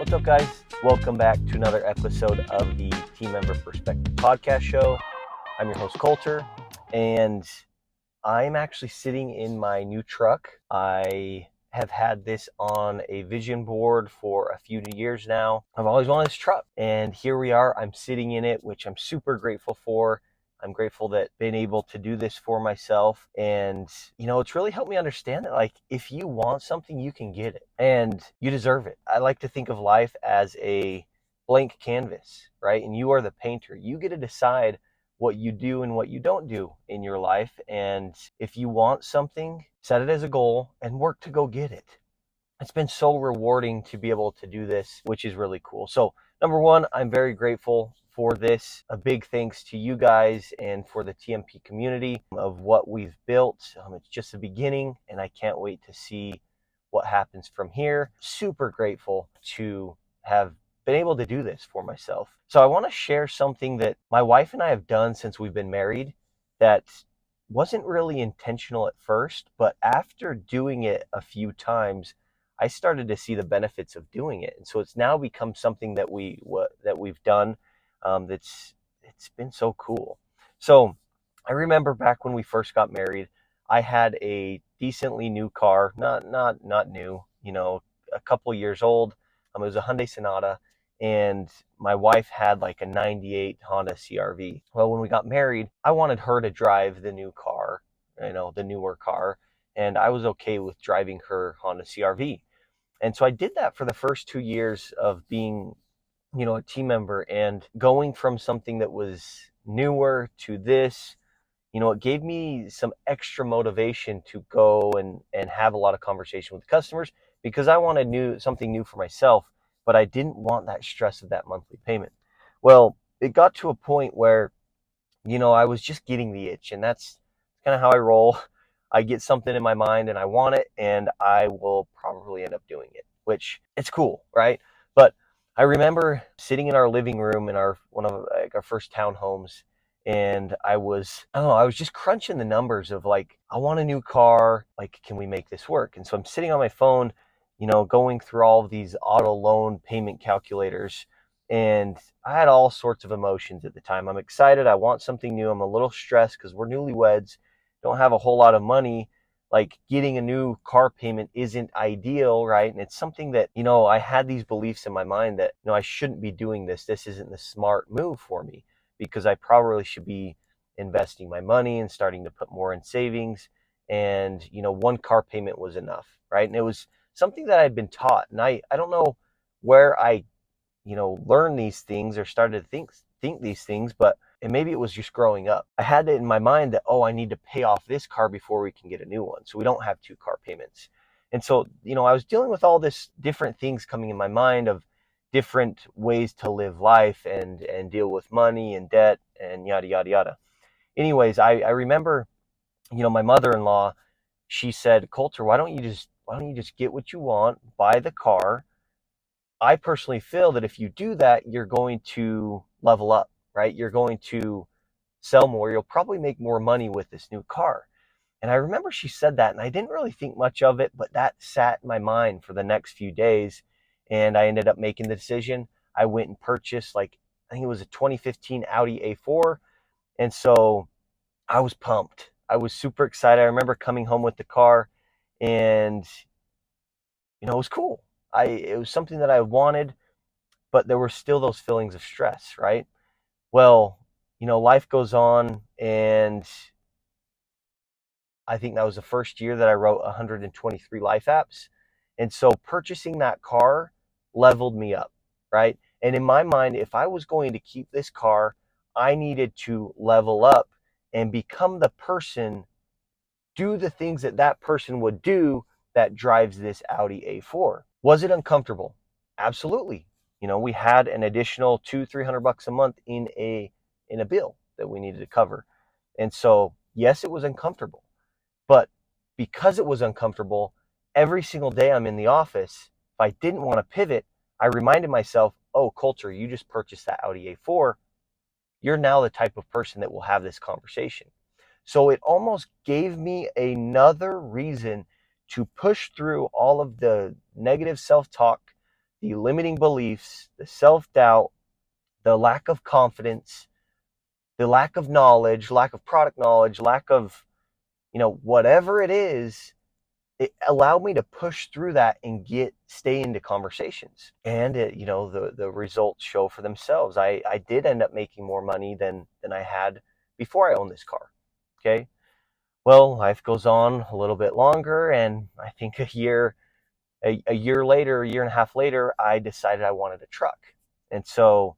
What's up, guys? Welcome back to another episode of the Team Member Perspective podcast show. I'm your host, Colter, and I'm actually sitting in my new truck. I have had this on a vision board for a few years now. I've always wanted this truck, and here we are. I'm sitting in it, which I'm super grateful for. I'm grateful that I've been able to do this for myself. And, it's really helped me understand that, if you want something, you can get it and you deserve it. I like to think of life as a blank canvas, right? And you are the painter. You get to decide what you do and what you don't do in your life. And if you want something, set it as a goal and work to go get it. It's been so rewarding to be able to do this, which is really cool. So, number one, I'm very grateful for this. A big thanks to you guys and for the TMP community of what we've built. It's just the beginning, and I can't wait to see what happens from here. Super grateful to have been able to do this for myself. So I want to share something that my wife and I have done since we've been married that wasn't really intentional at first, but after doing it a few times, I started to see the benefits of doing it. And so it's now become something that we've done. It's been so cool. So I remember back when we first got married, I had a decently new car, not new, a couple years old. It was a Hyundai Sonata, and my wife had like a 98 Honda CRV. Well, when we got married, I wanted her to drive the new car, the newer car, and I was okay with driving her Honda CRV. And so I did that for the first 2 years of being, a team member, and going from something that was newer to this, it gave me some extra motivation to go and have a lot of conversation with customers because I wanted something new for myself, but I didn't want that stress of that monthly payment. Well, it got to a point where, I was just getting the itch, and that's kind of how I roll. I get something in my mind and I want it, and I will probably end up doing it, which it's cool, right? But I remember sitting in our living room in one of our first townhomes, and I was just crunching the numbers of I want a new car, can we make this work? And so I'm sitting on my phone, going through all of these auto loan payment calculators, and I had all sorts of emotions at the time. I'm excited. I want something new. I'm a little stressed because we're newlyweds, don't have a whole lot of money. Getting a new car payment isn't ideal, right? And it's something that, I had these beliefs in my mind that, I shouldn't be doing this. This isn't the smart move for me because I probably should be investing my money and starting to put more in savings. And, one car payment was enough, right? And it was something that I'd been taught. And I don't know where I, learned these things or started to think these things, but and maybe it was just growing up. I had it in my mind that, I need to pay off this car before we can get a new one, so we don't have two car payments. And so, I was dealing with all this different things coming in my mind of different ways to live life and deal with money and debt and yada, yada, yada. Anyways, I remember, my mother-in-law, she said, Colter, why don't you just get what you want, buy the car? I personally feel that if you do that, you're going to level up, right? You're going to sell more. You'll probably make more money with this new car. And I remember she said that, and I didn't really think much of it, but that sat in my mind for the next few days. And I ended up making the decision. I went and purchased, I think it was a 2015 Audi A4. And so I was pumped. I was super excited. I remember coming home with the car, and, it was cool. It was something that I wanted, but there were still those feelings of stress, right? Well, life goes on, and I think that was the first year that I wrote 123 life apps. And so purchasing that car leveled me up, right? And in my mind, if I was going to keep this car, I needed to level up and become the person, do the things that person would do that drives this Audi A4. Was it uncomfortable? Absolutely. We had an additional $200-300 a month in a bill that we needed to cover. And so, yes, it was uncomfortable. But because it was uncomfortable, every single day I'm in the office, if I didn't want to pivot, I reminded myself, Colter, you just purchased that Audi A4. You're now the type of person that will have this conversation. So it almost gave me another reason to push through all of the negative self-talk, the limiting beliefs, the self-doubt, the lack of confidence, the lack of knowledge, lack of product knowledge, lack of, whatever it is, it allowed me to push through that and stay into conversations. And the results show for themselves. I did end up making more money than I had before I owned this car. Okay. Well, life goes on a little bit longer, and I think a year later, a year and a half later, I decided I wanted a truck. And so,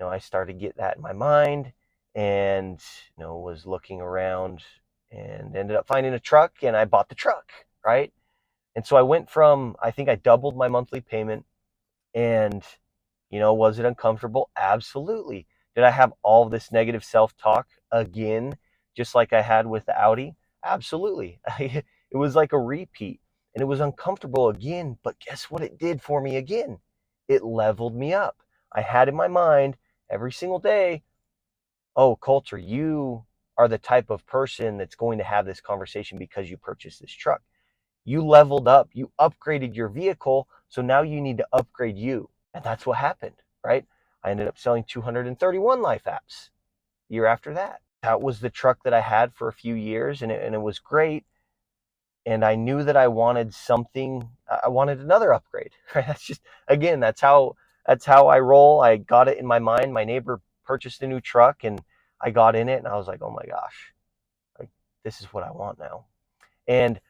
I started to get that in my mind, and was looking around and ended up finding a truck, and I bought the truck, right? And so I think I doubled my monthly payment. And, was it uncomfortable? Absolutely. Did I have all this negative self-talk again, just like I had with the Audi? Absolutely. It was like a repeat, and it was uncomfortable again. But guess what it did for me again? It leveled me up. I had in my mind every single day, oh, Colter, you are the type of person that's going to have this conversation because you purchased this truck. You leveled up, you upgraded your vehicle, so now you need to upgrade you. And that's what happened, right? I ended up selling 231 life apps the year after that. That was the truck that I had for a few years, and it was great. And I knew that I wanted something, I wanted another upgrade, right? That's how I roll. I got it in my mind. My neighbor purchased a new truck, and I got in it, and I was like, oh my gosh, like, this is what I want now. And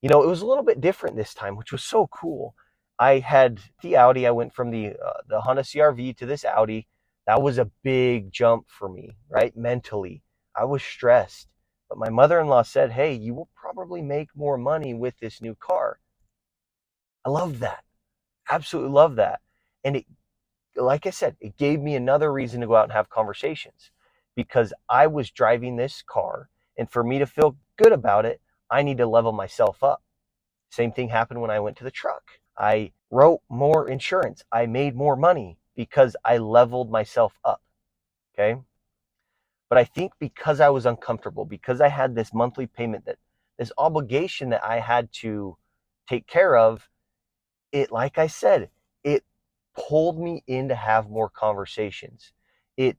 it was a little bit different this time, which was so cool. I had the Audi. I went from the Honda CR-V to this Audi. That was a big jump for me, right? Mentally, I was stressed. But my mother-in-law said, hey, you will probably make more money with this new car. I love that. Absolutely love that. And it, like I said, it gave me another reason to go out and have conversations, because I was driving this car, and for me to feel good about it, I need to level myself up. Same thing happened when I went to the truck. I wrote more insurance. I made more money because I leveled myself up. Okay. But I think because I was uncomfortable, because I had this monthly payment, this obligation that I had to take care of, it, like I said, it pulled me in to have more conversations. It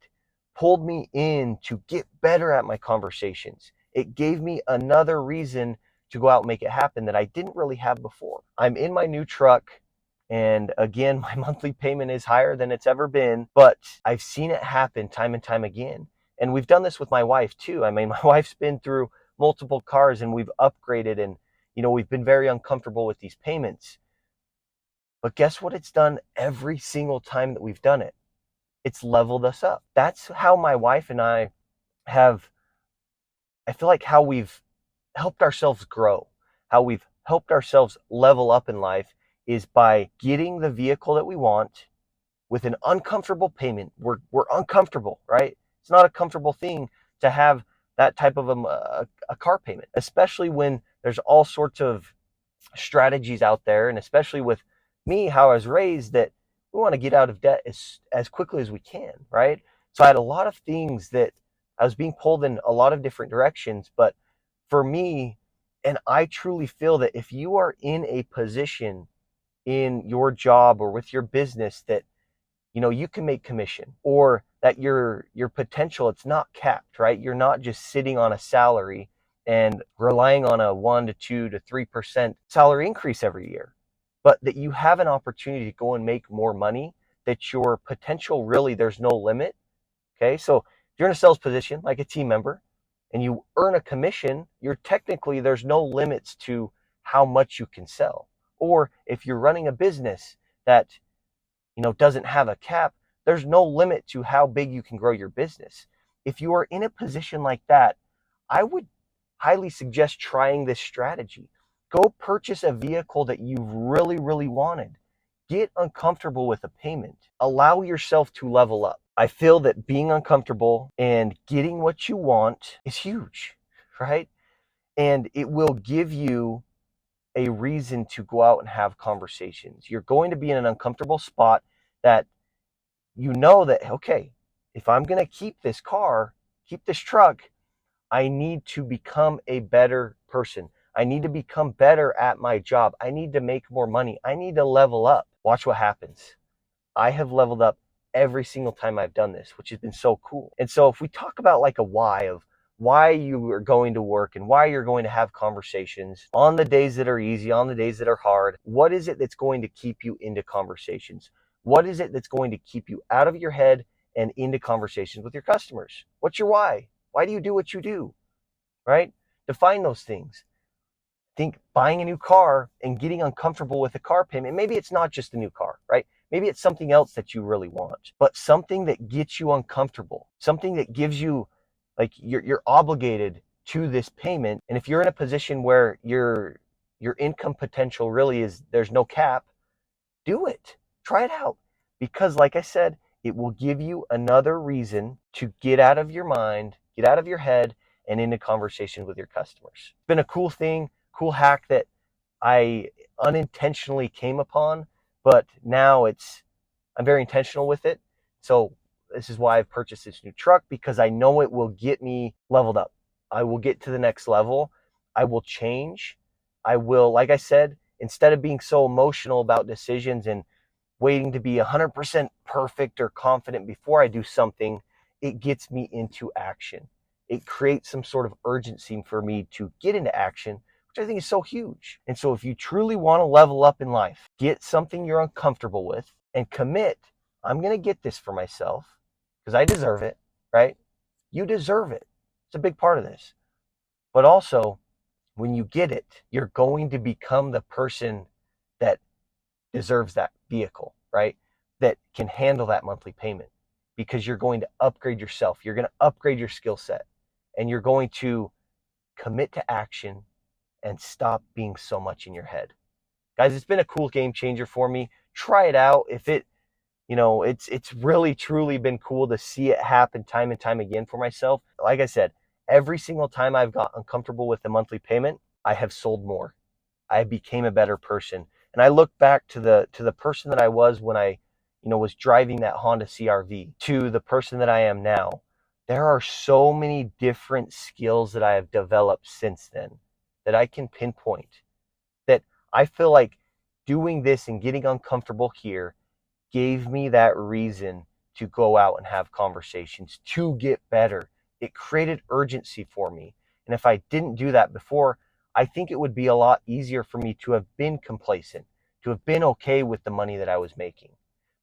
pulled me in to get better at my conversations. It gave me another reason to go out and make it happen that I didn't really have before. I'm in my new truck, and again, my monthly payment is higher than it's ever been, but I've seen it happen time and time again. And we've done this with my wife too. I mean, my wife's been through multiple cars, and we've upgraded, and we've been very uncomfortable with these payments. But guess what it's done every single time that we've done it? It's leveled us up. That's how my wife and I I feel like how we've helped ourselves grow, how we've helped ourselves level up in life, is by getting the vehicle that we want with an uncomfortable payment. We're uncomfortable, right? It's not a comfortable thing to have that type of a car payment, especially when there's all sorts of strategies out there, and especially with me, how I was raised, that we want to get out of debt as quickly as we can, right? So I had a lot of things that I was being pulled in a lot of different directions. But for me, and I truly feel that if you are in a position in your job or with your business that you can make commission, or that your potential, it's not capped, right? You're not just sitting on a salary and relying on a 1 to 2 to 3% salary increase every year, but that you have an opportunity to go and make more money, that your potential, really, there's no limit. Okay. So if you're in a sales position like a team member and you earn a commission, there's no limits to how much you can sell. Or if you're running a business that doesn't have a cap, there's no limit to how big you can grow your business. If you are in a position like that, I would highly suggest trying this strategy. Go purchase a vehicle that you really, really wanted. Get uncomfortable with a payment. Allow yourself to level up. I feel that being uncomfortable and getting what you want is huge, right? And it will give you a reason to go out and have conversations. You're going to be in an uncomfortable spot that that, okay, if I'm going to keep this truck, I need to become a better person. I need to become better at my job. I need to make more money. I need to level up. Watch what happens. I have leveled up every single time I've done this, which has been so cool. And so if we talk about like a why of why you are going to work and why you're going to have conversations on the days that are easy, on the days that are hard, what is it that's going to keep you into conversations? What is it that's going to keep you out of your head and into conversations with your customers? What's your why? Why do you do what you do? Right? Define those things. Think buying a new car and getting uncomfortable with a car payment. Maybe it's not just a new car, right? Maybe it's something else that you really want, but something that gets you uncomfortable, something that gives you like you're obligated to this payment. And if you're in a position where your income potential really is there's no cap, do it. Try it out. Because like I said, it will give you another reason to get out of your mind, get out of your head, and into conversation with your customers. It's been a cool thing, cool hack that I unintentionally came upon, but now I'm very intentional with it. So this is why I've purchased this new truck, because I know it will get me leveled up. I will get to the next level. I will change. I will, like I said, instead of being so emotional about decisions and waiting to be 100% perfect or confident before I do something, it gets me into action. It creates some sort of urgency for me to get into action, which I think is so huge. And so if you truly want to level up in life, get something you're uncomfortable with and commit, I'm going to get this for myself because I deserve it, right? You deserve it. It's a big part of this. But also, when you get it, you're going to become the person that deserves that vehicle, right? That can handle that monthly payment because you're going to upgrade yourself. You're going to upgrade your skill set and you're going to commit to action and stop being so much in your head. Guys, it's been a cool game changer for me. Try it out. If it, it's really truly been cool to see it happen time and time again for myself. Like I said, every single time I've got uncomfortable with the monthly payment, I have sold more. I became a better person. And I look back to the person that I was when I, was driving that Honda CRV to the person that I am now. There are so many different skills that I have developed since then that I can pinpoint, that I feel like doing this and getting uncomfortable here gave me that reason to go out and have conversations, to get better. It created urgency for me. And if I didn't do that before, I think it would be a lot easier for me to have been complacent, to have been okay with the money that I was making.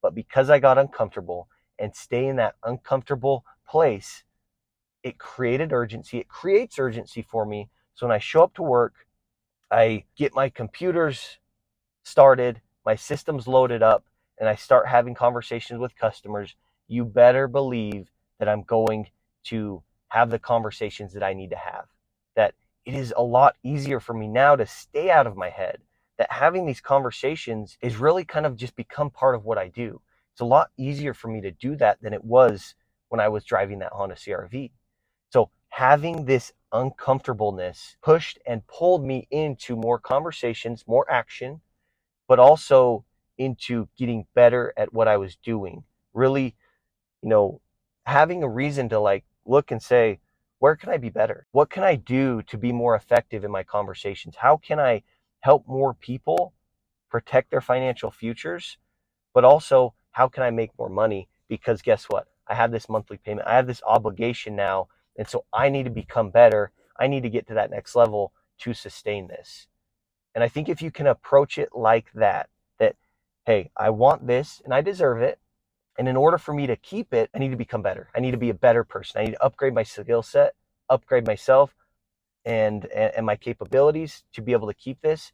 But because I got uncomfortable and stay in that uncomfortable place, it created urgency. It creates urgency for me. So when I show up to work, I get my computers started, my systems loaded up, and I start having conversations with customers. You better believe that I'm going to have the conversations that I need to have. That it is a lot easier for me now to stay out of my head. That having these conversations is really kind of just become part of what I do. It's a lot easier for me to do that than it was when I was driving that Honda CRV. So having this uncomfortableness pushed and pulled me into more conversations, more action, but also into getting better at what I was doing. Really, having a reason to like look and say, where can I be better? What can I do to be more effective in my conversations? How can I help more people protect their financial futures? But also, how can I make more money? Because guess what? I have this monthly payment. I have this obligation now. And so I need to become better. I need to get to that next level to sustain this. And I think if you can approach it like that, hey, I want this and I deserve it. And in order for me to keep it, I need to become better. I need to be a better person. I need to upgrade my skill set, upgrade myself and my capabilities to be able to keep this.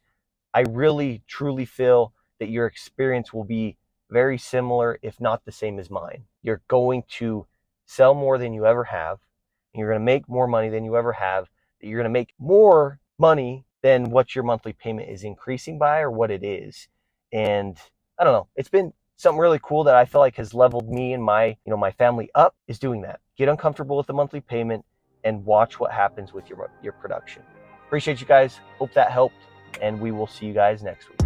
I really, truly feel that your experience will be very similar, if not the same as mine. You're going to sell more than you ever have. And you're going to make more money than you ever have. You're going to make more money than what your monthly payment is increasing by or what it is. And I don't know, it's been something really cool that I feel like has leveled me and my family up, is doing that. Get uncomfortable with the monthly payment and watch what happens with your production. Appreciate you guys. Hope that helped. And we will see you guys next week.